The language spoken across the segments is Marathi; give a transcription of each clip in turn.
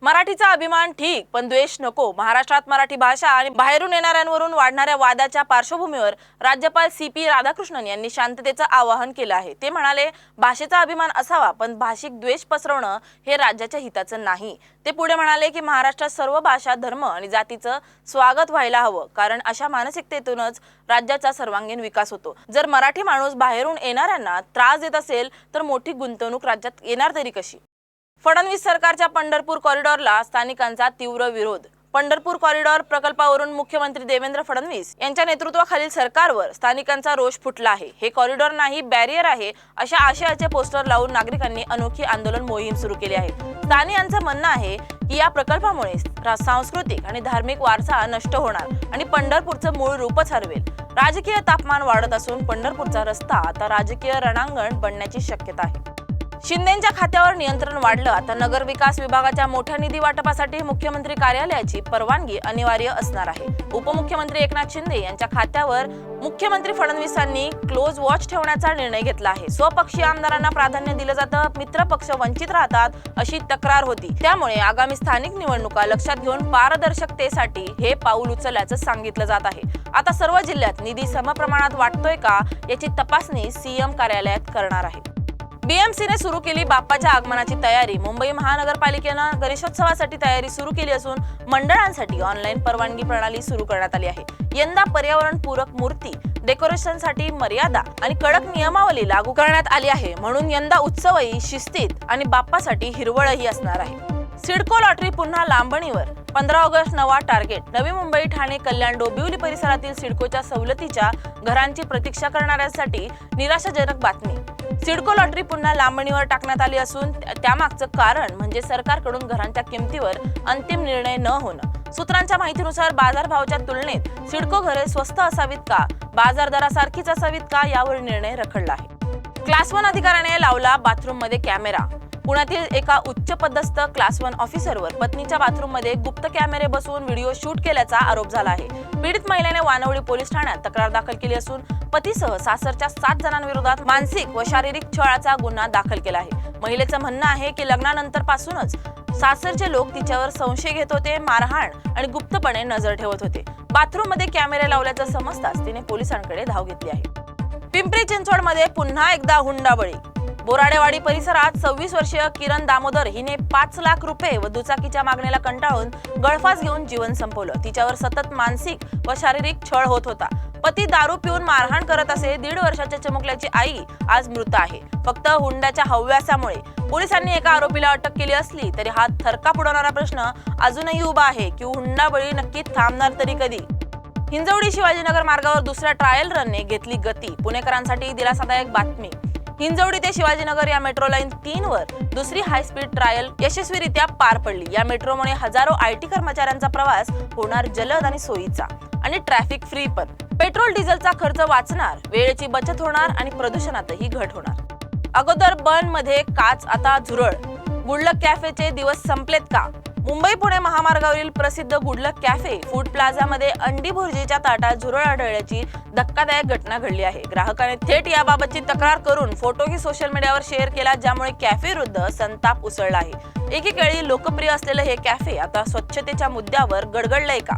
मराठीचा अभिमान ठीक, पण द्वेष नको. महाराष्ट्रात मराठी भाषा आणि बाहेरून येणाऱ्यांवरून वाढणाऱ्या वादाच्या पार्श्वभूमीवर राज्यपाल CP राधाकृष्णन यांनी शांततेचं आवाहन केलं आहे. ते म्हणाले, भाषेचा अभिमान असावा, पण भाषिक द्वेष पसरवणं हे राज्याच्या हिताचं नाही. ते पुढे म्हणाले की महाराष्ट्रात सर्व भाषा, धर्म आणि जातीचं स्वागत व्हायला हवं, कारण अशा मानसिकतेतूनच राज्याचा सर्वांगीण विकास होतो. जर मराठी माणूस बाहेरून येणाऱ्यांना त्रास देत असेल तर मोठी गुंतवणूक राज्यात येणार तरी कशी? फडणवीस सरकारच्या पंढरपूर कॉरिडॉरला स्थानिकांचा तीव्र विरोध. पंढरपूर कॉरिडॉर प्रकल्पावरून मुख्यमंत्री देवेंद्र फडणवीस यांच्या नेतृत्वाखालील सरकारवर स्थानिकांचा रोष फुटला आहे. हे कॉरिडॉर नाही, बॅरियर आहे, अशा आशयाचे पोस्टर लावून नागरिकांनी अनोखी आंदोलन मोहीम सुरू केली आहे. स्थानिकांचं म्हणणं आहे की या प्रकल्पामुळे सांस्कृतिक आणि धार्मिक वारसा नष्ट होणार आणि पंढरपूरचं मूळ रूपच हरवेल. राजकीय तापमान वाढत असून पंढरपूरचा रस्ता आता राजकीय रणांगण बनण्याची शक्यता आहे. शिंदेंच्या खात्यावर नियंत्रण वाढलं. आता नगर विकास विभागाच्या मोठ्या निधी वाटपासाठी मुख्यमंत्री कार्यालयाची परवानगी अनिवार्य असणार आहे. उपमुख्यमंत्री एकनाथ शिंदे यांच्या खात्यावर मुख्यमंत्री फडणवीसांनी क्लोज वॉच ठेवण्याचा निर्णय घेतला आहे. स्वपक्षीय आमदारांना प्राधान्य दिलं जातं, मित्र पक्ष वंचित राहतात अशी तक्रार होती. त्यामुळे आगामी स्थानिक निवडणुका लक्षात घेऊन पारदर्शकतेसाठी हे पाऊल उचलल्याचं सांगितलं जात आहे. आता सर्व जिल्ह्यात निधी समप्रमाणात वाटतोय का याची तपासणी CM कार्यालयात करणार आहे. BMCने सुरू केली बाप्पाच्या आगमनाची तयारी. मुंबई महानगरपालिकेनं गणेशोत्सवासाठी तयारी सुरू केली असून मंडळांसाठी ऑनलाईन परवानगी प्रणाली सुरू करण्यात आली आहे. यंदा पर्यावरणपूरक मूर्ती डेकोरेशनसाठी मर्यादा आणि कडक नियमावली लागू करण्यात आली आहे. म्हणून यंदा उत्सवही शिस्तीत आणि बाप्पासाठी हिरवळही असणार आहे. सिडको लॉटरी पुन्हा लांबणीवर. 15 ऑगस्ट नवा टार्गेट. नवी मुंबई, ठाणे, कल्याण, डोंबिवली परिसरातील सिडकोच्या सवलतीच्या घरांची प्रतीक्षा करणाऱ्यांसाठी निराशाजनक बातमी. सिडको लॉटरी पुन्हा लांबणीवर टाकण्यात आली असून त्यामागचं कारण म्हणजे सरकारकडून घरांच्या किमतीवर अंतिम निर्णय न होणं. सूत्रांच्या माहितीनुसार बाजारभावाच्या तुलनेत सिडको घरे स्वस्त असावीत का, बाजार दरासारखीच असावीत का, यावर निर्णय रखडला आहे. क्लास 1 अधिकाऱ्याने लावला बाथरूम मध्ये कॅमेरा. पुण्यातील एका उच्च पदस्थ क्लास 1 ऑफिसरवर पत्नीच्या बाथरूम मध्ये गुप्त कॅमेरे बसवून व्हिडिओ शूट केल्याचा आरोप झाला आहे. पीडित महिलेने वानवडी पोलीस ठाण्यात तक्रार दाखल केली असून पतीसह सासरच्या 7 जणांविरोधात मानसिक व शारीरिक छळाचा गुन्हा दाखल केला आहे. महिलेचं म्हणणं आहे की लग्नानंतर पासूनच सासरचे लोक तिच्यावर संशय घेत होते, मारहाण आणि गुप्तपणे नजर ठेवत होते. बाथरूम मध्ये कॅमेरे लावल्याचं समजताच तिने पोलिसांकडे धाव घेतली आहे. पिंपरी चिंचवडमध्ये पुन्हा एकदा हुंडाबळी. बोराडेवाडी परिसरात 26 वर्षीय किरण दामोदर हिने 5 लाख रुपये व दुचाकीच्या मागणीला कंटाळून गळफास घेऊन जीवन संपवलं. तिच्यावर सतत मानसिक व शारीरिक छळ होत होता. पती दारू पिऊन मारहाण करत असे. 1.5 वर्षाच्या चिमुकल्याची आई आज मृत आहे. फक्त हुंड्याच्या हव्यासामुळे पोलिसांनी एका आरोपीला अटक केली असली तरी हा थरकाप उडवणारा प्रश्न अजूनही उभा आहे की हुंडाबळी नक्की थांबणार तरी कधी? हिंजवडी शिवाजीनगर मार्गावर दुसऱ्या ट्रायल रनने घेतली गती. पुणेकरांसाठी दिलासादायक बातमी. हिंजवडी ते शिवाजीनगर या मेट्रो लाईन 3 वर दुसरी हाय स्पीड ट्रायल यशस्वीरित्या पार पडली. या मेट्रोमुळे हजारो IT कर्मचाऱ्यांचा प्रवास होणार जलद आणि सोयीचा आणि ट्रॅफिक फ्री पण. पेट्रोल डिझेलचा खर्च वाचणार, वेळेची बचत होणार आणि प्रदूषणातही घट होणार. अगोदर बन मध्ये काच, आता झुरळ. गुडलक कॅफेचे दिवस संपलेत का? मुंबई पुणे महामार्गावरील प्रसिद्ध गुडलक कॅफे फूड प्लाझा मध्ये अंडी भुर्जीच्या ताटात झुरळ आढळल्याची धक्कादायक घटना घडली आहे. ग्राहकाने थेट याबाबतची तक्रार करून फोटोही सोशल मीडियावर शेअर केला, ज्यामुळे कॅफे विरुद्ध संताप उसळला आहे. एकेकाळी लोकप्रिय असलेलं हे कॅफे आता स्वच्छतेच्या मुद्द्यावर गडगडलंय का?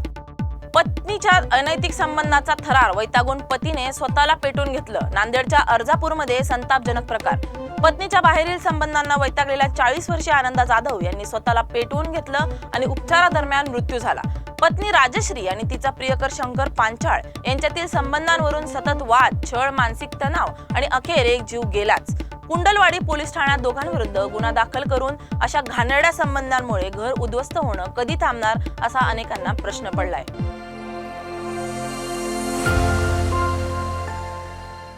पत्नीच्या अनैतिक संबंधाचा थरार वैतागून पतीने स्वतःला पेटून घेतलं. नांदेडच्या अर्जापूरमध्ये संतापजनक प्रकार. पत्नीच्या बाहेरील संबंधांना वैतागलेल्या 40 वर्षीय आनंदा जाधव यांनी स्वतःला पेटवून घेतलं आणि उपचारादरम्यान मृत्यू झाला. पत्नी राजश्री आणि तिचा प्रियकर शंकर पांचाळ यांच्यातील संबंधांवरून सतत वाद, छळ, मानसिक तणाव आणि अखेर एक जीव गेलाच. कुंडलवाडी पोलीस ठाण्यात दोघांविरुद्ध गुन्हा दाखल करून अशा घाणेरड्या संबंधांमुळे घर उद्ध्वस्त होणं कधी थांबणार असा अनेकांना प्रश्न पडलाय.